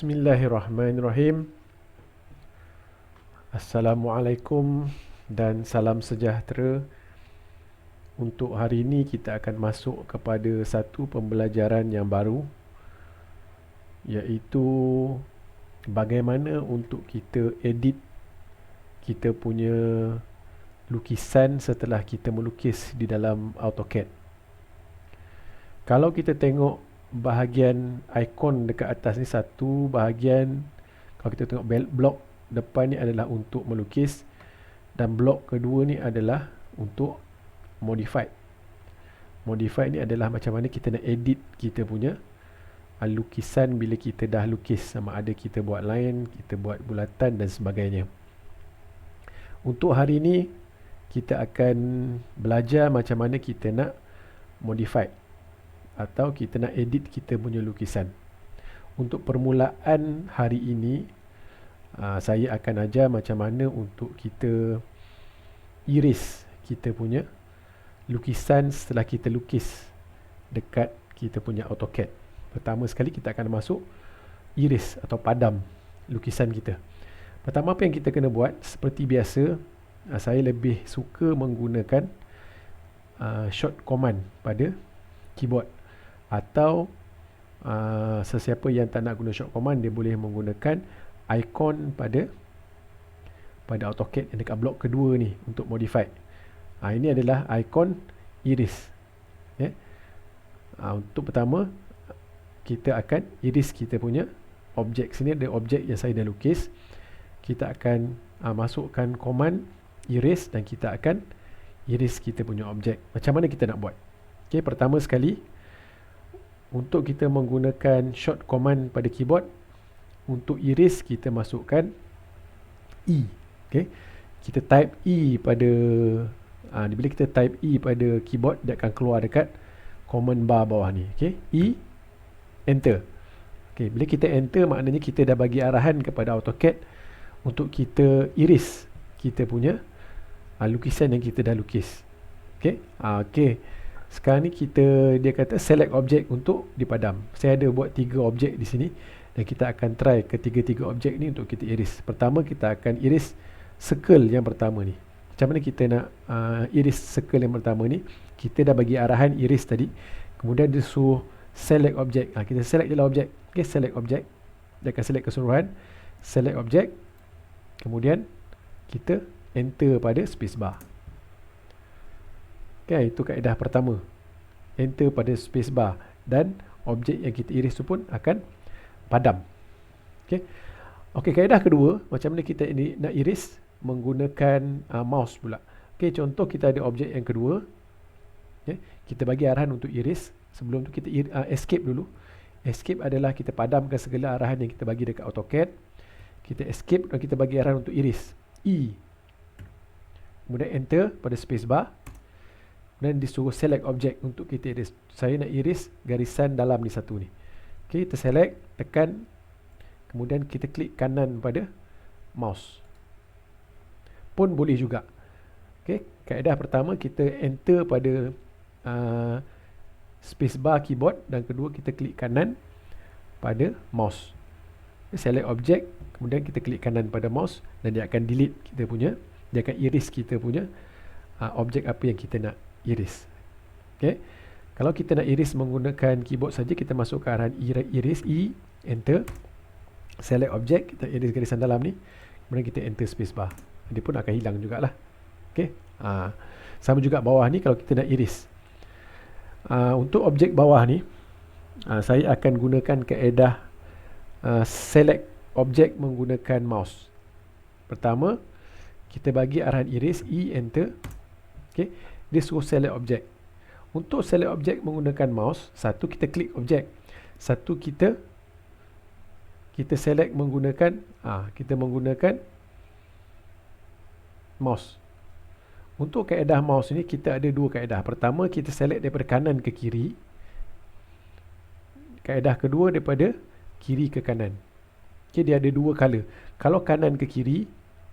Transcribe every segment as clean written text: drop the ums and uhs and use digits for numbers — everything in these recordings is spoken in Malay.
Bismillahirrahmanirrahim. Assalamualaikum dan salam sejahtera. Untuk hari ini kita akan masuk kepada satu pembelajaran yang baru, iaitu bagaimana untuk kita edit kita punya lukisan setelah kita melukis di dalam AutoCAD. Kalau kita tengok bahagian ikon dekat atas ni, satu bahagian, kalau kita tengok blok depan ni adalah untuk melukis, dan blok kedua ni adalah untuk modify. Modify ni adalah macam mana kita nak edit kita punya lukisan bila kita dah lukis, sama ada kita buat line, kita buat bulatan dan sebagainya. Untuk hari ni kita akan belajar macam mana kita nak modify atau kita nak edit kita punya lukisan. Untuk permulaan hari ini, saya akan ajar macam mana untuk kita iris kita punya lukisan setelah kita lukis dekat kita punya AutoCAD. Pertama sekali kita akan masuk iris atau padam lukisan kita. Pertama apa yang kita kena buat, seperti biasa, saya lebih suka menggunakan short command pada keyboard, atau sesiapa yang tak nak guna short command, dia boleh menggunakan ikon pada AutoCAD yang dekat blok kedua ni untuk modify. Ini adalah ikon iris. Untuk pertama kita akan iris kita punya objek. Sini ada objek yang saya dah lukis. Kita akan masukkan command iris dan kita akan iris kita punya objek. Macam mana kita nak buat? Pertama sekali, untuk kita menggunakan short command pada keyboard, untuk iris kita masukkan E. Kita type E pada bila kita type E pada keyboard, dia akan keluar dekat command bar bawah ni. E, enter. Bila kita enter, maknanya kita dah bagi arahan kepada AutoCAD untuk kita iris kita punya lukisan yang kita dah lukis. Sekarang ni dia kata select objek untuk dipadam. Saya ada buat 3 objek di sini dan kita akan try ketiga-tiga objek ni untuk kita iris. Pertama kita akan iris circle yang pertama ni. Macam mana kita nak iris circle yang pertama ni? Kita dah bagi arahan iris tadi. Kemudian dia suruh select objek. Kita select je lah objek. Select objek. Dia akan select keseluruhan. Select objek. Kemudian kita enter pada spacebar. Itu kaedah pertama. Enter pada spacebar dan objek yang kita iris tu pun akan padam. Kaedah kedua, macam mana kita ini nak iris menggunakan mouse pula. Contoh kita ada objek yang kedua. Kita bagi arahan untuk iris. Sebelum tu kita escape dulu. Escape adalah kita padamkan segala arahan yang kita bagi dekat AutoCAD. Kita escape dan kita bagi arahan untuk iris. E. Kemudian enter pada spacebar. Dan disuruh select objek untuk kita iris. Saya nak iris garisan dalam ni satu ni. Kita select, tekan, kemudian kita klik kanan pada mouse. Pun boleh juga. Kaedah pertama kita enter pada spacebar keyboard, dan kedua kita klik kanan pada mouse. Select objek, kemudian kita klik kanan pada mouse dan dia akan delete kita punya, dia akan iris kita punya objek apa yang kita nak iris. Kalau kita nak iris menggunakan keyboard saja, kita masuk ke arahan iris E, enter, select objek, kita iris garisan dalam ni, kemudian kita enter spacebar. Dia pun akan hilang jugalah. Sama juga bawah ni kalau kita nak iris. Untuk objek bawah ni, saya akan gunakan kaedah select objek menggunakan mouse. Pertama, kita bagi arahan iris E, enter. Dia suruh select objek. Untuk select objek menggunakan mouse, satu kita klik objek, satu kita select menggunakan mouse. Untuk kaedah mouse ni kita ada 2 kaedah. Pertama, kita select daripada kanan ke kiri. Kaedah kedua daripada kiri ke kanan. Dia ada 2 color. Kalau kanan ke kiri,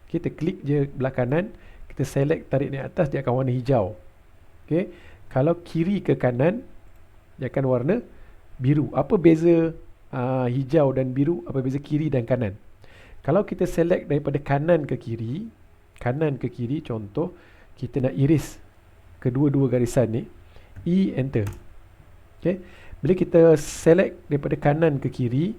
kita klik je belah kanan, kita select, tarik naik atas, dia akan warna hijau. Kalau kiri ke kanan, dia akan warna biru. Apa beza hijau dan biru, apa beza kiri dan kanan. Kalau kita select daripada kanan ke kiri, contoh kita nak iris kedua-dua garisan ni, enter. Okay. Bila kita select daripada kanan ke kiri,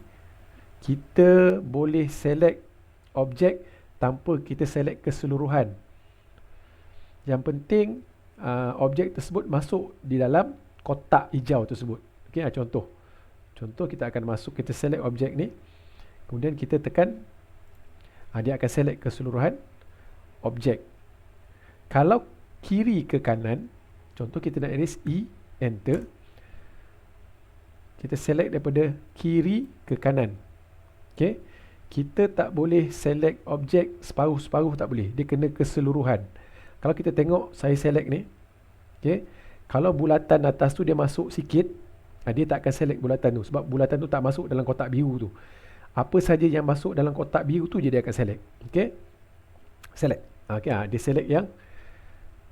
kita boleh select objek tanpa kita select keseluruhan. Yang penting objek tersebut masuk di dalam kotak hijau tersebut. Okay, contoh kita akan masuk, kita select objek ni, kemudian kita tekan, dia akan select keseluruhan objek. Kalau kiri ke kanan, contoh kita nak iris enter, kita select daripada kiri ke kanan. Okay, kita tak boleh select objek separuh-separuh, tak boleh, dia kena keseluruhan. Kalau kita tengok saya select ni, okay, kalau bulatan atas tu dia masuk sikit, dia tak akan select bulatan tu, sebab bulatan tu tak masuk dalam kotak biru tu. Apa saja yang masuk dalam kotak biru tu je dia akan select. Okay, select. Okay, dia select yang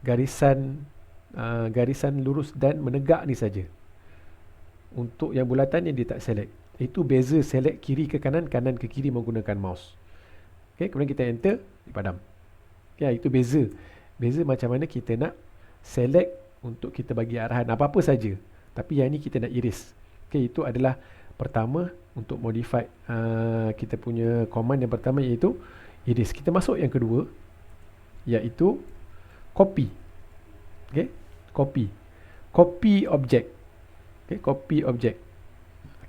garisan lurus dan menegak ni saja. Untuk yang bulatan yang dia tak select. Itu beza select kiri ke kanan, kanan ke kiri menggunakan mouse. Okay, kemudian kita enter, dipadam. Okay, itu beza. Beza macam mana kita nak select untuk kita bagi arahan apa-apa saja. Tapi yang ni kita nak iris. Okay, itu adalah pertama untuk modify kita punya command yang pertama, iaitu iris. Kita masuk yang kedua, iaitu copy. Okay, copy object. Okay, copy object.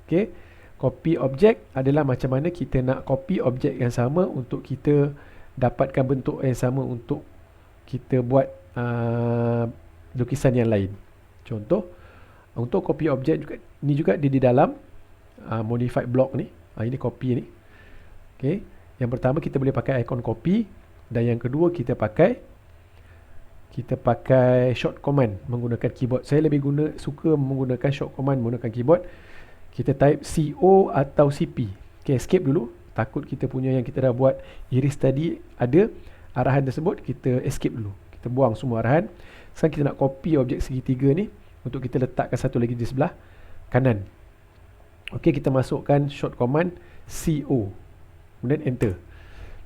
Okay, copy object adalah macam mana kita nak copy objek yang sama untuk kita dapatkan bentuk yang sama untuk kita buat lukisan yang lain. Contoh, untuk copy objek juga, ni juga dia di dalam modified block ni. Ini copy ni. Okay, yang pertama kita boleh pakai icon copy, dan yang kedua kita pakai short command menggunakan keyboard. Saya lebih suka menggunakan short command menggunakan keyboard. Kita type CO atau CP. Okay, escape dulu. Takut kita punya yang kita dah buat iris tadi ada arahan tersebut, kita escape dulu. Kita buang semua arahan. Sekarang kita nak copy objek segitiga ni untuk kita letakkan satu lagi di sebelah kanan. Okay, kita masukkan short command CO, kemudian enter.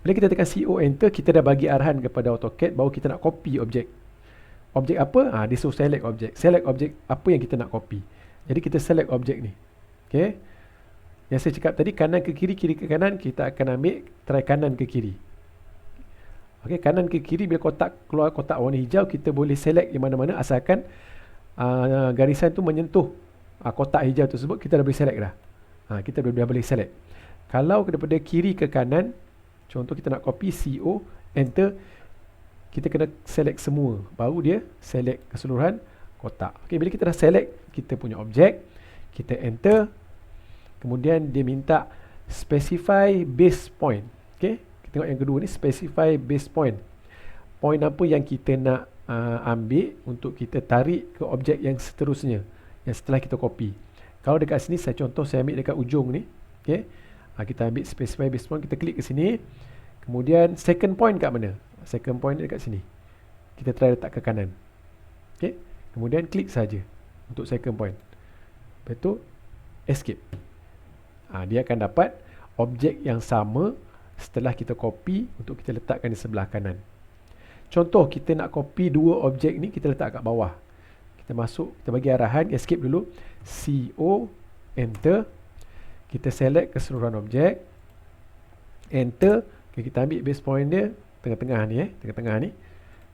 Bila kita tekan CO enter, kita dah bagi arahan kepada AutoCAD bahawa kita nak copy objek. Objek apa? Dia suruh select objek. Select objek apa yang kita nak copy. Jadi kita select objek ni. Okay, yang saya cakap tadi, kanan ke kiri, kiri ke kanan, kita akan ambil try kanan ke kiri. Okay, kanan ke kiri, bila keluar kotak warna hijau, kita boleh select di mana-mana asalkan garisan tu menyentuh kotak hijau tersebut, kita dah boleh select dah. Kita dah boleh select. Kalau daripada kiri ke kanan, contoh kita nak copy CO, enter, kita kena select semua, baru dia select keseluruhan kotak. Okay, bila kita dah select kita punya objek, kita enter, kemudian dia minta specify base point. Okay, kita tengok yang kedua ni, specify base point. Point apa yang kita nak ambil untuk kita tarik ke objek yang seterusnya, yang setelah kita copy. Kalau dekat sini, saya ambil dekat ujung ni. Okay, kita ambil specify base point, kita klik ke sini. Kemudian second point kat mana? Second point dekat sini. Kita try letak ke kanan. Okay, kemudian klik saja untuk second point. Lepas tu escape. Dia akan dapat objek yang sama setelah kita copy untuk kita letakkan di sebelah kanan. Contoh, kita nak copy dua objek ni, kita letak kat bawah. Kita masuk, kita bagi arahan, escape dulu. CO, enter. Kita select keseluruhan objek. Enter. Okay, kita ambil base point dia, tengah-tengah ni, tengah-tengah ni.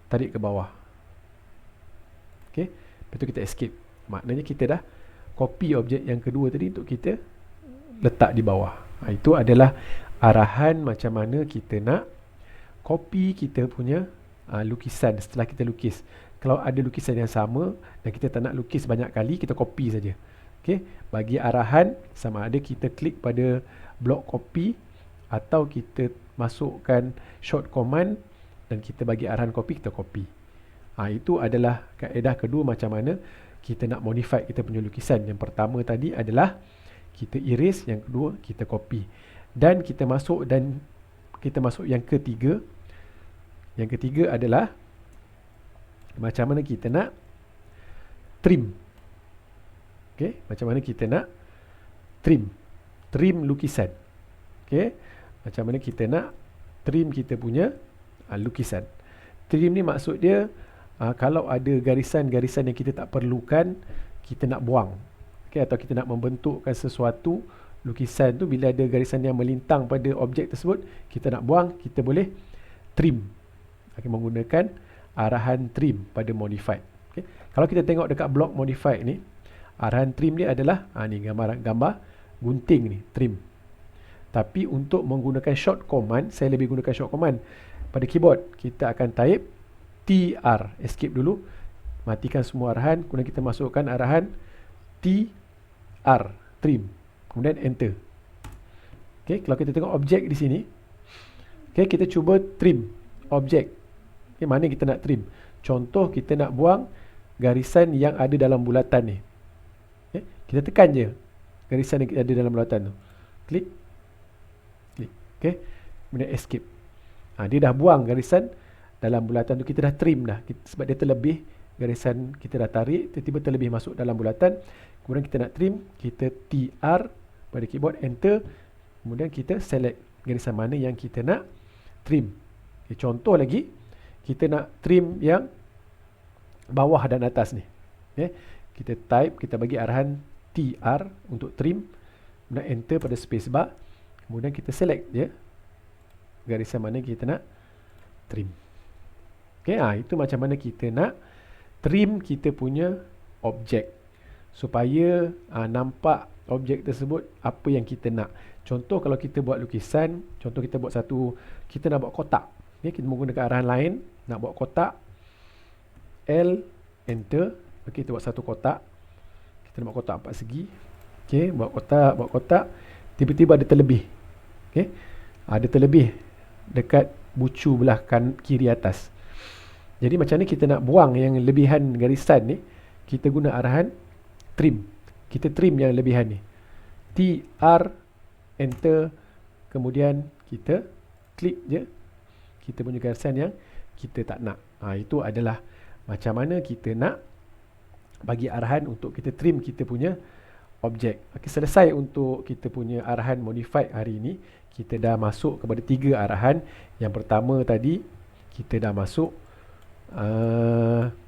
Tarik ke bawah. Okay, lepas tu kita escape. Maknanya kita dah copy objek yang kedua tadi untuk kita letak di bawah. Itu adalah arahan macam mana kita nak copy kita punya lukisan setelah kita lukis. Kalau ada lukisan yang sama dan kita tak nak lukis banyak kali, kita copy saja. Okay, bagi arahan sama ada kita klik pada blok copy atau kita masukkan short command dan kita bagi arahan copy, kita copy. Itu adalah kaedah kedua macam mana kita nak modify kita punya lukisan. Yang pertama tadi adalah kita iris, yang kedua kita copy. Dan kita masuk yang ketiga. Yang ketiga adalah macam mana kita nak trim. Okay, macam mana kita nak trim. trim lukisan. Okay, macam mana kita nak trim kita punya lukisan. Trim ni maksud dia kalau ada garisan-garisan yang kita tak perlukan, kita nak buang. Okay, atau kita nak membentukkan sesuatu lukisan tu, bila ada garisan yang melintang pada objek tersebut, kita nak buang, kita boleh trim. Okay, menggunakan arahan trim pada modified. Okay. Kalau kita tengok dekat blok modified ni, arahan trim dia adalah ni gambar gunting ni, trim. Tapi untuk menggunakan short command, saya lebih gunakan short command. Pada keyboard, kita akan type TR, escape dulu, matikan semua arahan, kemudian kita masukkan arahan TR, trim, kemudian enter. Okay, kalau kita tengok objek di sini, okay, kita cuba trim objek. Okay, mana kita nak trim? Contoh, kita nak buang garisan yang ada dalam bulatan ni. Okay, kita tekan je garisan yang ada dalam bulatan tu. Klik. Okay, kemudian escape. Dia dah buang garisan dalam bulatan tu, kita dah trim dah. Sebab dia terlebih, garisan kita dah tarik, tiba-tiba terlebih masuk dalam bulatan. Kemudian kita nak trim, kita TR pada keyboard, enter. Kemudian kita select garisan mana yang kita nak trim. Okay, contoh lagi, kita nak trim yang bawah dan atas ni. Okay, kita type, kita bagi arahan TR untuk trim, kemudian enter pada spacebar. Kemudian kita select je garisan mana kita nak trim. Okay, itu macam mana kita nak trim kita punya objek, supaya nampak objek tersebut apa yang kita nak. Contoh, kalau kita buat lukisan, contoh kita buat kita nak buat kotak. Okay, kita menggunakan arahan lain, nak buat kotak, L, enter. Okay, kita buat satu kotak. Kita nak buat kotak 4 segi. Okay, buat kotak, tiba-tiba ada terlebih. Okay, ada terlebih dekat bucu belah kiri atas. Jadi macam ni kita nak buang yang lebihan garisan ni, kita guna arahan trim. Kita trim yang lebihan ni, TR, enter. Kemudian kita klik je kita punya garisan yang kita tak nak. Itu adalah macam mana kita nak bagi arahan untuk kita trim kita punya objek. Okay, selesai untuk kita punya arahan modified hari ini. Kita dah masuk kepada 3 arahan. Yang pertama tadi, kita dah masuk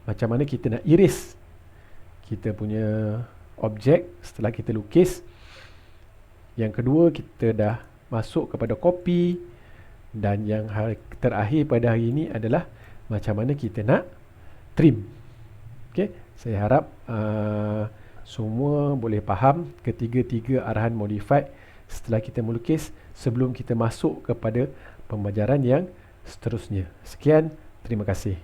macam mana kita nak iris kita punya objek setelah kita lukis. Yang kedua, kita dah masuk kepada copy. Dan yang terakhir pada hari ini adalah macam mana kita nak trim. Okay, saya harap semua boleh faham ketiga-tiga arahan modified setelah kita melukis, sebelum kita masuk kepada pembelajaran yang seterusnya. Sekian, terima kasih.